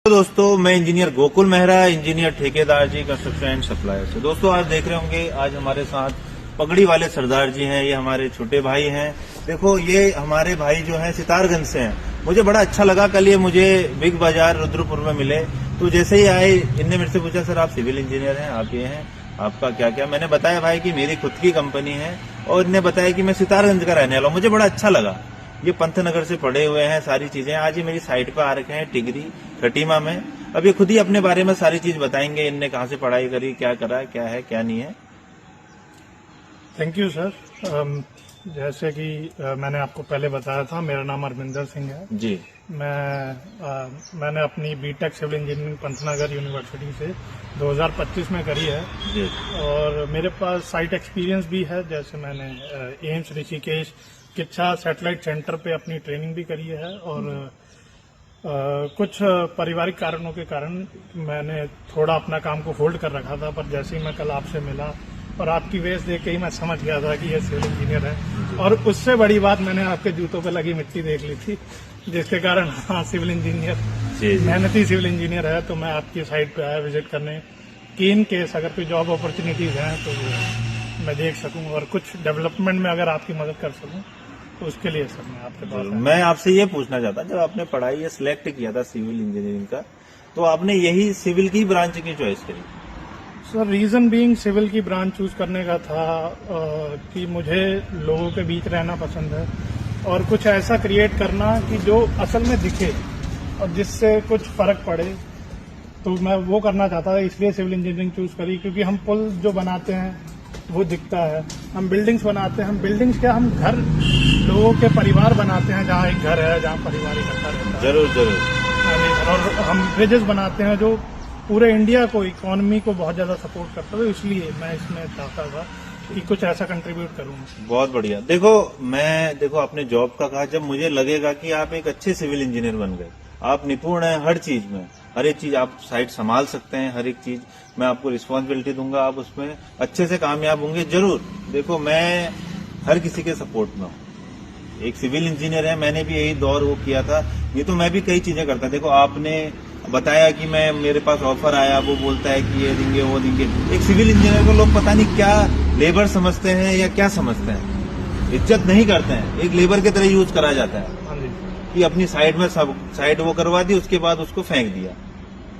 तो दोस्तों मैं इंजीनियर गोकुल मेहरा, इंजीनियर ठेकेदार जी कंस्ट्रक्शन एंड सप्लायर से। दोस्तों आज देख रहे होंगे आज हमारे साथ पगड़ी वाले सरदार जी हैं। ये हमारे छोटे भाई हैं। देखो ये हमारे भाई जो हैं सितारगंज से हैं। मुझे बड़ा अच्छा लगा, कल ये मुझे बिग बाजार रुद्रपुर में मिले। तो जैसे ही आए इनने मेरे से पूछा सर आप सिविल इंजीनियर हैं, आप ये हैं, आपका क्या क्या। मैंने बताया भाई कि मेरी खुद की कंपनी है और इन्हें बताया कि मैं सितारगंज का रहने वाला हूँ। मुझे बड़ा अच्छा लगा। ये पंतनगर से पढ़े हुए हैं, सारी चीजें आज ये मेरी साइट पे आ रखे हैं टिगरी खटीमा में। अब ये खुद ही अपने बारे में सारी चीज बताएंगे, इनने कहाँ से पढ़ाई करी, क्या करा, क्या है क्या नहीं है। Thank you sir. जैसे कि मैंने आपको पहले बताया था, मेरा नाम अरविंदर सिंह है जी। मैंने अपनी BTech civil engineering Pantnagar university से 2025 में करी है जी। और मेरे पास साइट एक्सपीरियंस भी है। जैसे मैंने AIIMS Rishikesh Kichha satellite centre पे अपनी ट्रेनिंग भी करी है और कुछ पारिवारिक कारणों के कारण मैंने थोड़ा अपना काम को होल्ड कर रखा था, पर जैसे ही मैं कल आपसे मिला और आपकी वेस देख के ही मैं समझ गया था कि ये सिविल इंजीनियर है। और उससे बड़ी बात, मैंने आपके जूतों पे लगी मिट्टी देख ली थी, जिसके कारण हाँ सिविल इंजीनियर, मेहनती सिविल इंजीनियर है। तो मैं आपकी साइट पे आया विजिट करने कि इन केस अगर कोई जॉब अपॉर्चुनिटीज हैं तो मैं देख सकूं और कुछ डेवलपमेंट में अगर आपकी मदद कर सकूं तो उसके लिए सर मैं आपके पास आया। मैं आपसे ये पूछना चाहता, जब आपने पढ़ाई या सिलेक्ट किया था सिविल इंजीनियरिंग का, तो आपने यही सिविल की ब्रांच की चॉइस करी? सर रीजन बीइंग सिविल की ब्रांच चूज करने का था कि मुझे लोगों के बीच रहना पसंद है और कुछ ऐसा क्रिएट करना कि जो असल में दिखे और जिससे कुछ फर्क पड़े, तो मैं वो करना चाहता था। इसलिए सिविल इंजीनियरिंग चूज करी, क्योंकि हम पुल जो बनाते हैं वो दिखता है, हम बिल्डिंग्स बनाते हैं, हम बिल्डिंग्स क्या, हम घर लोगों के परिवार बनाते हैं, जहाँ एक घर है जहाँ परिवार इकट्ठा रहता है। जरूर जरूर। और हम ब्रिजेस बनाते हैं जो पूरे इंडिया को, इकोनॉमी को बहुत ज्यादा सपोर्ट करता है। इसलिए मैं इसमें चाहता था कि कुछ ऐसा कंट्रीब्यूट करूं। बहुत बढ़िया। देखो आपने जॉब का कहा, जब मुझे लगेगा कि आप एक अच्छे सिविल इंजीनियर बन गए, आप निपुण हैं हर चीज में, हर एक चीज आप साइट संभाल सकते हैं, हर एक चीज मैं आपको रिस्पॉन्सिबिलिटी दूंगा, आप उसमें अच्छे से कामयाब होंगे जरूर। देखो मैं हर किसी के सपोर्ट में हूँ। एक सिविल इंजीनियर है, मैंने भी यही दौर वो किया था। ये तो मैं भी कई चीजें करता। देखो आपने बताया कि मेरे पास ऑफर आया, वो बोलता है कि ये देंगे वो देंगे। एक सिविल इंजीनियर को लोग पता नहीं क्या लेबर समझते हैं या क्या समझते हैं, इज्जत नहीं करते हैं। एक लेबर की तरह यूज करा जाता है कि अपनी साइड में सब साइड वो करवा दी, उसके बाद उसको फेंक दिया।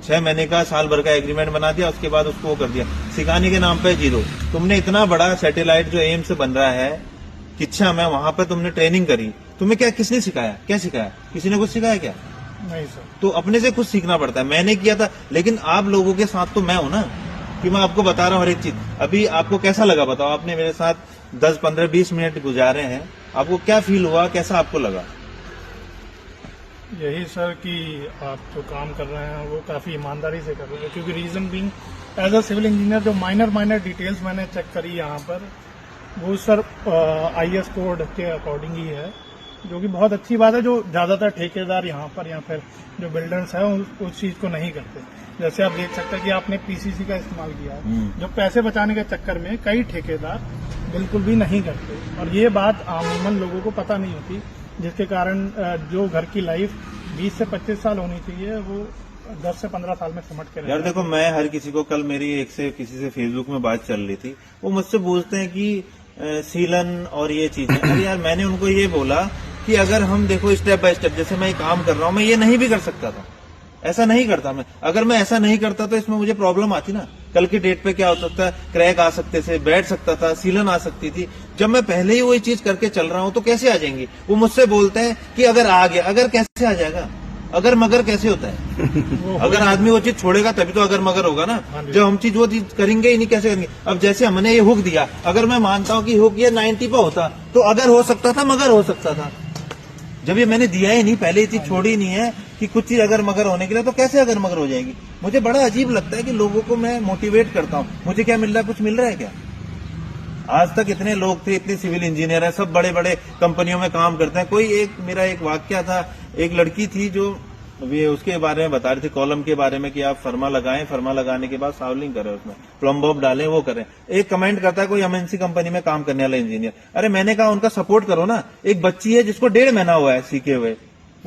6 महीने का साल भर का एग्रीमेंट बना दिया, उसके बाद उसको वो कर दिया। सिखाने के नाम पे जीरो। तुमने इतना बड़ा सैटेलाइट जो एम्स से बन रहा है किच्छा में, वहां पर तुमने ट्रेनिंग करी, तुम्हें क्या किसने सिखाया, क्या सिखाया? किसी ने कुछ सिखाया क्या? नहीं सर। तो अपने से कुछ सीखना पड़ता है। मैंने किया था, लेकिन आप लोगों के साथ तो मैं हूं ना, कि मैं आपको बता रहा हूं हर एक चीज। अभी आपको कैसा लगा बताओ? आपने मेरे साथ 10, 15, 20 मिनट गुजारे हैं, आपको क्या फील हुआ, कैसा आपको लगा? यही सर कि आप जो काम कर रहे हैं वो काफी ईमानदारी से कर रहे हैं, क्योंकि reason being as a civil engineer जो माइनर डिटेल्स मैंने चेक करी यहाँ पर, वो सर IS कोड के अकॉर्डिंग ही है, जो कि बहुत अच्छी बात है। जो ज्यादातर ठेकेदार यहाँ पर या फिर जो बिल्डर्स हैं उस चीज को नहीं करते। जैसे आप देख सकते हैं कि आपने PCC का इस्तेमाल किया है, जो पैसे बचाने के चक्कर में कई ठेकेदार बिल्कुल भी नहीं करते, और ये बात आमूमन लोगों को पता नहीं होती, जिसके कारण जो घर की लाइफ 20 से 25 साल होनी चाहिए वो 10 से 15 साल में सिमट के। यार देखो मैं हर किसी को, कल मेरी किसी से फेसबुक में बात चल रही थी, वो मुझसे पूछते हैं कि सीलन और ये चीजें। अरे यार मैंने उनको ये बोला कि अगर हम देखो स्टेप बाय स्टेप, जैसे मैं काम कर रहा हूँ, मैं ये नहीं भी कर सकता था, ऐसा नहीं करता मैं। अगर मैं ऐसा नहीं करता तो इसमें मुझे प्रॉब्लम आती ना। कल की डेट पे क्या हो सकता है, क्रैक आ सकते थे, बैठ सकता था, सीलन आ सकती थी। जब मैं पहले ही वही चीज करके चल रहा हूँ तो कैसे आ जाएंगी? वो मुझसे बोलते हैं कि अगर आ गया, अगर कैसे आ जाएगा? अगर मगर कैसे होता है? अगर आदमी वो चीज छोड़ेगा तभी तो अगर मगर होगा ना। जब हम चीज वो चीज करेंगे ही नहीं, कैसे करेंगे? अब जैसे हमने ये हुक दिया, अगर मैं मानता हूँ कि हुक ये 90 पे होता तो अगर हो सकता था, मगर हो सकता था। जब ये मैंने दिया ही नहीं, पहले ये चीज छोड़ी नहीं है कि कुछ चीज अगर मगर होने के लिए, तो कैसे अगर मगर हो जाएगी? मुझे बड़ा अजीब लगता है कि लोगों को मैं मोटिवेट करता हूँ। मुझे क्या मिल रहा है? कुछ मिल रहा है क्या? आज तक इतने लोग थे, इतने सिविल इंजीनियर हैं, सब बड़े बड़े कंपनियों में काम करते हैं। मेरा एक वाक्य था, एक लड़की थी जो ये उसके बारे में बता रही थी, कॉलम के बारे में, कि आप फर्मा लगाएं, फर्मा लगाने के बाद सावलिंग करें, उसमें प्लम्बॉब डालें, वो करें। एक कमेंट करता है कोई MNC कंपनी में काम करने वाला इंजीनियर। अरे मैंने कहा उनका सपोर्ट करो ना। एक बच्ची है जिसको 1.5 महीना हुआ है सीखे हुए,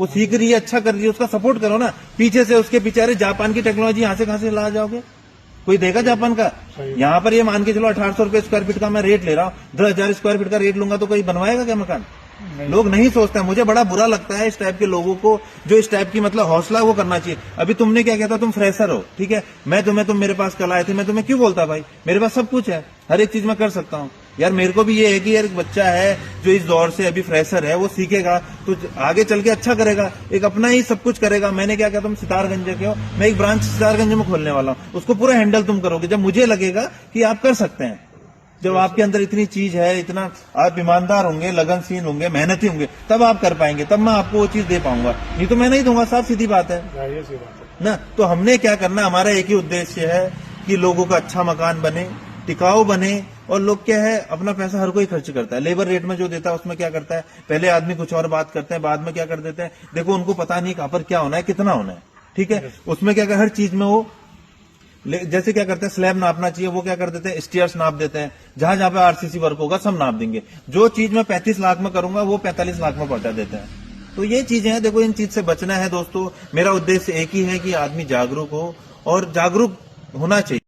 वो सीख रही है, अच्छा कर रही है, उसका सपोर्ट करो ना। पीछे से उसके पीछे अरे जापान की टेक्नोलॉजी यहाँ से कहाँ से ला जाओगे? कोई देगा जापान का? सही। यहाँ पर ये मान के चलो 1800 रुपए स्क्वायर फीट का मैं रेट ले रहा हूँ, 10,000 स्क्वायर फीट का रेट लूंगा तो कोई बनवाएगा क्या मकान? लोग नहीं सोचते हैं। मुझे बड़ा बुरा लगता है इस टाइप के लोगों को, जो इस टाइप की मतलब हौसला वो करना चाहिए। अभी तुमने क्या कहता, तुम फ्रेशर हो, ठीक है, तुम मेरे पास कल आए थे, मैं तुम्हें क्यों बोलता भाई, मेरे पास सब कुछ है, हर एक चीज मैं कर सकता हूँ। यार मेरे को भी ये है कि यार एक बच्चा है जो इस दौर से अभी फ्रेशर है, वो सीखेगा तो आगे चल के अच्छा करेगा, एक अपना ही सब कुछ करेगा। मैंने क्या कहा, तुम सितारगंज के हो, मैं एक ब्रांच सितारगंज में खोलने वाला हूँ, उसको पूरा हैंडल तुम करोगे जब मुझे लगेगा कि आप कर सकते हैं। जब आपके अंदर इतनी चीज है, इतना आप ईमानदार होंगे, लगनशील होंगे, मेहनती होंगे, तब आप कर पाएंगे, तब मैं आपको वो चीज दे पाऊंगा, नहीं तो मैं नहीं दूंगा। साफ सीधी बात है जाहिर सी बात है। ना। तो हमने क्या करना, हमारा एक ही उद्देश्य है कि लोगों का अच्छा मकान बने, टिकाऊ बने। और लोग क्या है, अपना पैसा हर कोई खर्च करता है, लेबर रेट में जो देता है उसमें क्या करता है, पहले आदमी कुछ और बात करते हैं, बाद में क्या कर देते हैं, देखो उनको पता नहीं कहां पर क्या होना है, कितना होना है, ठीक है। उसमें क्या कर, हर चीज में वो जैसे क्या करते हैं, स्लैब नापना चाहिए, वो क्या कर देते हैं, स्टेयर्स नाप देते हैं। जहां जहां पे आरसीसी वर्क होगा सब नाप देंगे। जो चीज मैं 35 लाख में करूंगा वो 45 लाख में पहुंचा देते हैं। तो ये चीजें हैं, देखो इन चीज से बचना है दोस्तों। मेरा उद्देश्य एक ही है कि आदमी जागरूक हो और जागरूक होना चाहिए।